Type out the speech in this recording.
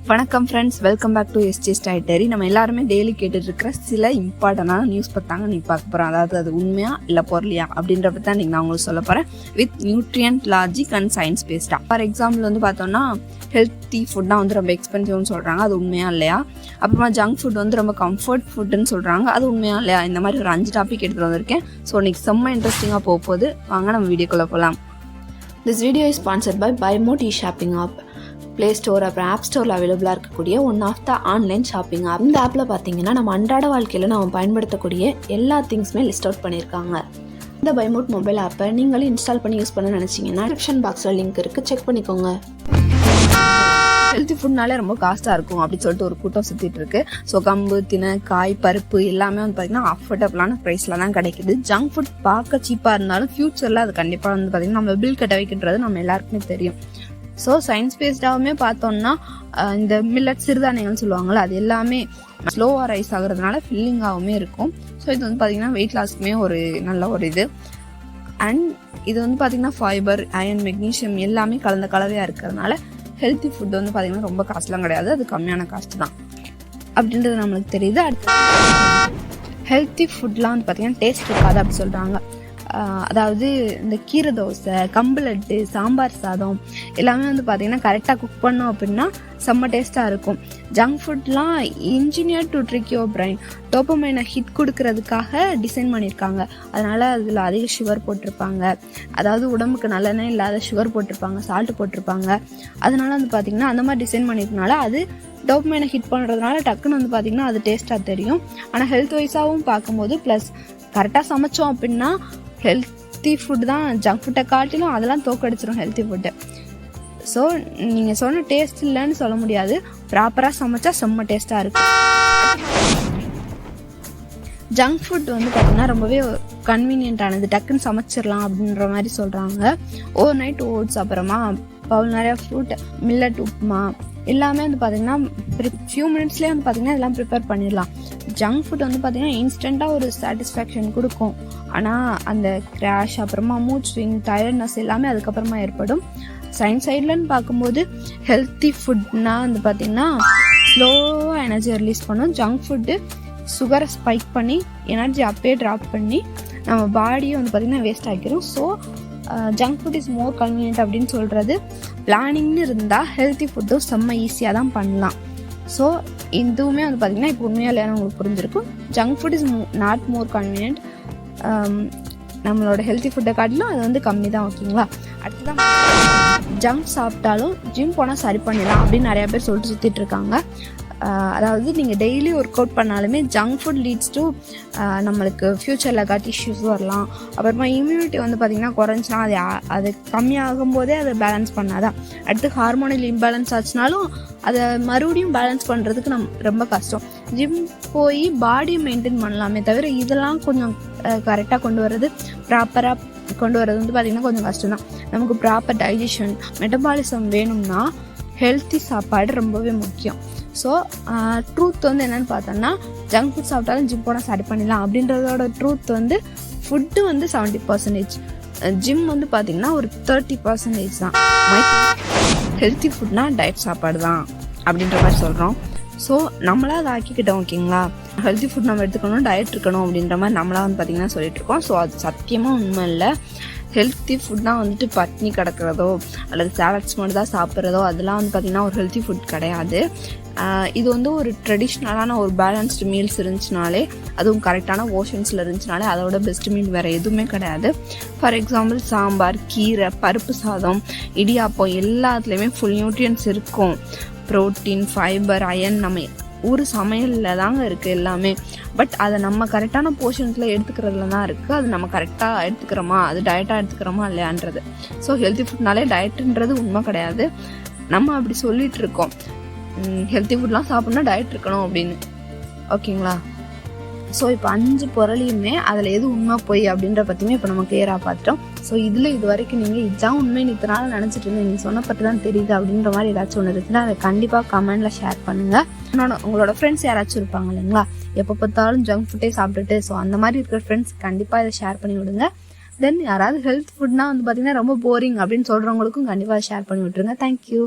வணக்கம் friends, welcome back to SJ ஸ்டைட்டரி. நம்ம எல்லாருமே டெய்லி கேட்டுட்டு இருக்கிற சில இம்பார்ட்டண்டான நியூஸ் பத்தாங்க நீ பார்க்க போகிறோம். அதாவது அது உண்மையா இல்லை பொருளியா அப்படின்ற பற்றி தான் நான் உங்களுக்கு சொல்ல போகிறேன். With nutrient logic and science பேஸ்டாக. ஃபார் எக்ஸாம்பிள் வந்து பார்த்தோம்னா ஹெல்த்தி ஃபுட்னா வந்து ரொம்ப எக்ஸ்பென்சிவ்னு சொல்கிறாங்க, அது உண்மையா இல்லையா? அப்புறமா ஜங்க் ஃபுட் வந்து ரொம்ப கம்ஃபர்ட் ஃபுட்டுன்னு சொல்கிறாங்க, அது உண்மையா இல்லையா? இந்த மாதிரி ஒரு 5 டாபிக் எடுத்துகிட்டு வந்திருக்கேன். ஸோ இன்னைக்கு செம்ம இன்ட்ரெஸ்டிங்காக போகுது. வாங்க நம்ம வீடியோக்குள்ளே போகலாம். This video is sponsored by BuyMote e-shopping app. Play store அப்புறம் ஆப் ஸ்டோரில் அவைலபிளாக இருக்கக்கூடிய one of the online shopping app. இந்த ஆப்பில் பார்த்தீங்கன்னா நம்ம அன்றாட வாழ்க்கையில் நம்ம பயன்படுத்தக்கூடிய எல்லா திங்ஸுமே லிஸ்ட் அவுட் பண்ணியிருக்காங்க. இந்த BuyMote மொபைல் ஆப்பை நீங்களும் இன்ஸ்டால் பண்ணி யூஸ் பண்ண நினச்சிங்கன்னா டிஸ்கிரிப்ஷன் பாக்ஸில் லிங்க் இருக்குது, செக் பண்ணிக்கோங்க. ஹெல்த்தி ஃபுட்னாலே ரொம்ப காஸ்ட்டாக இருக்கும் அப்படின்னு சொல்லிட்டு ஒரு கூட்டம் சுற்றிட்டு இருக்கு. ஸோ கம்பு, தினை, காய், பருப்பு எல்லாமே வந்து பார்த்தீங்கன்னா அஃபோர்டபுளான ப்ரைஸில் தான் கிடைக்குது. ஜங்க் ஃபுட் பார்க்க சீப்பாக இருந்தாலும் ஃபியூச்சரில் அது கண்டிப்பாக வந்து பார்த்தீங்கன்னா நம்ம பில் கட்ட வைக்கின்றது நம்ம எல்லாருக்குமே தெரியும். ஸோ சயின்ஸ் பேஸ்டாகவுமே பார்த்தோம்னா இந்த மில்லட் சிறுதானியங்கள்னு சொல்லுவாங்கள்ல, அது எல்லாமே ஸ்லோவாக ரைஸ் ஆகுறதுனால ஃபில்லிங்காகவுமே இருக்கும். ஸோ இது வந்து பார்த்திங்கன்னா வெயிட் லாஸ்க்குமே ஒரு நல்ல ஒரு இது. அண்ட் இது வந்து பார்த்திங்கன்னா ஃபைபர், அயன், மெக்னீஷியம் எல்லாமே கலந்த கலவையாக இருக்கிறதுனால ஹெல்த்தி ஃபுட் வந்து பார்த்திங்கன்னா ரொம்ப காஸ்ட்லாம் கிடையாது, அது கம்மியான காஸ்ட் தான் அப்படின்றது நம்மளுக்கு தெரியுது. அடுத்து ஹெல்த்தி ஃபுட்லாம் வந்து பார்த்திங்கன்னா டேஸ்ட் இருக்காது அப்படி சொல்கிறாங்க. அதாவது இந்த கீரை தோசை, கம்பு லட்டு, சாம்பார் சாதம் எல்லாமே வந்து பார்த்திங்கன்னா கரெக்டாக குக் பண்ணோம் அப்படின்னா செம்ம டேஸ்ட்டாக இருக்கும். ஜங்க் ஃபுட்லாம் engineer to trick your brain, டோபமைனை ஹிட் கொடுக்கறதுக்காக டிசைன் பண்ணியிருக்காங்க. அதனால் அதில் அதிக சுகர் போட்டிருப்பாங்க, அதாவது உடம்புக்கு நல்லெண்ணெய் இல்லாத சுகர் போட்டிருப்பாங்க, சால்ட்டு போட்டிருப்பாங்க. அதனால வந்து பார்த்திங்கன்னா அந்த மாதிரி டிசைன் பண்ணியிருக்கனால அது டோபமைனை ஹிட் பண்ணுறதுனால டக்குன்னு வந்து பார்த்திங்கன்னா அது டேஸ்ட்டாக தெரியும். ஆனால் ஹெல்த் வைஸாகவும் பார்க்கும்போது ப்ளஸ் கரெக்டாக சமைச்சோம் அப்படின்னா ஹெல்த்தி ஃபுட் தான் ஜங்க் ஃபுட்டை காட்டிலும் அதெல்லாம் தோக்கடிச்சிடும் ஹெல்த்தி ஃபுட்டு. ஸோ நீங்கள் சொன்ன டேஸ்ட் இல்லைன்னு சொல்ல முடியாது, ப்ராப்பராக சமைச்சா செம்ம டேஸ்ட்டாக இருக்கும். ஜங்க் ஃபுட் வந்து பார்த்திங்கன்னா ரொம்பவே கன்வீனியன்ட்டானது, டக்குன்னு சமைச்சிடலாம் அப்படின்ற மாதிரி சொல்கிறாங்க. ஓவர் நைட் ஓட்ஸ், அப்புறமா பவுல் நிறையா ஃப்ரூட், மில்லட் உப்புமா எல்லாமே வந்து பார்த்திங்கன்னா ஃபியூ மினிட்ஸ்லேயே வந்து பார்த்திங்கன்னா இதெல்லாம் ப்ரிப்பேர் பண்ணிடலாம். ஜங்க் ஃபுட் வந்து பார்த்திங்கன்னா இன்ஸ்டண்ட்டாக ஒரு சாட்டிஸ்ஃபேக்ஷன் கொடுக்கும், ஆனால் அந்த கிராஷ், அப்புறமா மூட் ஸ்விங், டயர்ட்னஸ் எல்லாமே அதுக்கப்புறமா ஏற்படும். சயின்ஸ் சைட்லன்னு பார்க்கும்போது ஹெல்த்தி ஃபுட்னா வந்து பார்த்திங்கன்னா ஸ்லோவாக எனர்ஜி ரிலீஸ் பண்ணும். ஜங்க் ஃபுட்டு சுகரை ஸ்பைக் பண்ணி எனர்ஜி அப்பயே ட்ராப் பண்ணி நம்ம பாடியை வந்து பார்த்திங்கன்னா வேஸ்ட் ஆகிக்கிறோம். So junk food is more convenient அப்படின்னு சொல்கிறது. பிளானிங்னு இருந்தால் ஹெல்த்தி ஃபுட்டும் செம்ம ஈஸியாக தான் பண்ணலாம். ஸோ இதுவுமே வந்து பார்த்திங்கன்னா இப்போ உண்மையாக இல்லையா உங்களுக்கு புரிஞ்சிருக்கும். Junk food is not more convenient, நம்மளோட ஹெல்த்தி ஃபுட்டை காட்டிலும் அது வந்து கம்மி தான். ஓகேங்களா? அடுத்ததான் ஜங்க் சாப்பிட்டாலும் ஜிம் போனால் சரி பண்ணிடலாம் அப்படின்னு நிறையா பேர் சொல்லிட்டு சுற்றிட்டு இருக்காங்க. அதாவது நீங்கள் டெய்லி ஒர்க் அவுட் பண்ணாலுமே ஜங்க் ஃபுட் லீட்ஸ் டு நம்மளுக்கு ஃப்யூச்சரில் காட்டி இஷ்யூஸ் வரலாம். அப்புறமா இம்யூனிட்டி வந்து பார்த்திங்கன்னா குறைஞ்சினா அது கம்மியாகும் போதே அதை பேலன்ஸ் பண்ணாதான். அடுத்து ஹார்மோனல் இம்பேலன்ஸ் ஆச்சுனாலும் அதை மறுபடியும் பேலன்ஸ் பண்ணுறதுக்கு ரொம்ப கஷ்டம். ஜிம் போய் பாடியை மெயின்டைன் பண்ணலாமே தவிர இதெல்லாம் கொஞ்சம் கரெக்டாக கொண்டு வர்றது, ப்ராப்பராக கொண்டு வர்றது வந்து பார்த்திங்கன்னா கொஞ்சம் கஷ்டம் தான். நமக்கு ப்ராப்பர் டைஜஷன், மெட்டபாலிசம் வேணும்னா ஹெல்த்தி சாப்பாடு ரொம்பவே முக்கியம். ஸோ ட்ரூத் வந்து என்னென்னு பார்த்தோம்னா ஜங்க் ஃபுட் சாப்பிட்டாலும் ஜிம் போனால் சரி பண்ணிடலாம் அப்படின்றதோட ட்ரூத் வந்து ஃபுட்டு வந்து 70%, ஜிம் வந்து பார்த்திங்கன்னா ஒரு 30% தான். ஹெல்த்தி ஃபுட்னா டயட் சாப்பாடு தான் அப்படின்ற மாதிரி சொல்கிறோம். ஸோ நம்மளாக அதை ஆக்கிக்கிட்டோம். ஓகேங்களா? ஹெல்த்தி ஃபுட் நம்ம எடுத்துக்கணும், டயட் இருக்கணும் அப்படின்ற மாதிரி நம்மளாக வந்து பார்த்திங்கன்னா சொல்லிட்டு இருக்கோம். ஸோ அது சத்தியமாக உண்மை இல்லை. ஹெல்த்தி ஃபுட்னால் வந்துட்டு பட்னி கிடக்கிறதோ அல்லது சாலட்ஸ் மட்டும் தான் சாப்பிட்றதோ அதெல்லாம் வந்து பார்த்திங்கன்னா ஒரு ஹெல்த்தி ஃபுட் கிடையாது. இது வந்து ஒரு ட்ரெடிஷ்னலான ஒரு பேலன்ஸ்டு மீல்ஸ் இருந்துச்சுனாலே, அதுவும் கரெக்டான போர்ஷன்ஸில் இருந்துச்சுனாலே அதோட பெஸ்ட் மீல் வேறு எதுவுமே கிடையாது. ஃபார் எக்ஸாம்பிள் சாம்பார், கீரை, பருப்பு சாதம், இடியாப்பம் எல்லாத்துலேயுமே ஃபுல் நியூட்ரியன்ஸ் இருக்கும். ப்ரோட்டீன், ஃபைபர், அயன் நம்ம ஒரு சமையலில் தாங்க இருக்குது எல்லாமே. பட் அதை நம்ம கரெக்டான போர்ஷன்ஸில் எடுத்துக்கிறதுல தான் இருக்குது. அது நம்ம கரெக்டாக எடுத்துக்கிறோமா, அது டயட்டாக எடுத்துக்கிறோமா இல்லையான்றது. ஸோ ஹெல்த்தி ஃபுட்னாலே டயட்டுன்றது உண்மை கிடையாது. நம்ம அப்படி சொல்லிகிட்டு இருக்கோம், ஹெல்த்தி ஃபுட்லாம் சாப்பிட்னா டயட் இருக்கணும் அப்படின்னு. ஓகேங்களா? ஸோ இப்போ 5 பொருளையுமே அதில் எது உண்மை போய் அப்படின்ற பற்றியுமே இப்போ நம்ம கிளியராக பார்த்துட்டோம். ஸோ இதில் இது வரைக்கும் நீங்கள் இதுதான் உண்மைன்னு இத்தனை நாள் நினச்சிட்டு இருந்தேன், நீங்கள் சொன்னப்பட்டு தான் தெரியுது அப்படின்ற மாதிரி ஏதாச்சும் ஒன்று இருக்குன்னா அதை கண்டிப்பாக கமெண்டில் ஷேர் பண்ணுங்கள். உங்களோட ஃப்ரெண்ட்ஸ் யாராச்சும் இருப்பாங்க இல்லைங்களா, எப்போ பார்த்தாலும் ஜங்க் ஃபுட்டே சாப்பிட்டுட்டு, ஸோ அந்த மாதிரி இருக்கிற ஃப்ரெண்ட்ஸ் கண்டிப்பாக இதை ஷேர் பண்ணி விடுங்க. தென் யாராவது ஹெல்த் ஃபுட்னா வந்து பார்த்திங்கன்னா ரொம்ப போரிங் அப்படின்னு சொல்கிறவங்களுக்கும் கண்டிப்பாக ஷேர் பண்ணி விட்டுருங்க. தேங்க்யூ.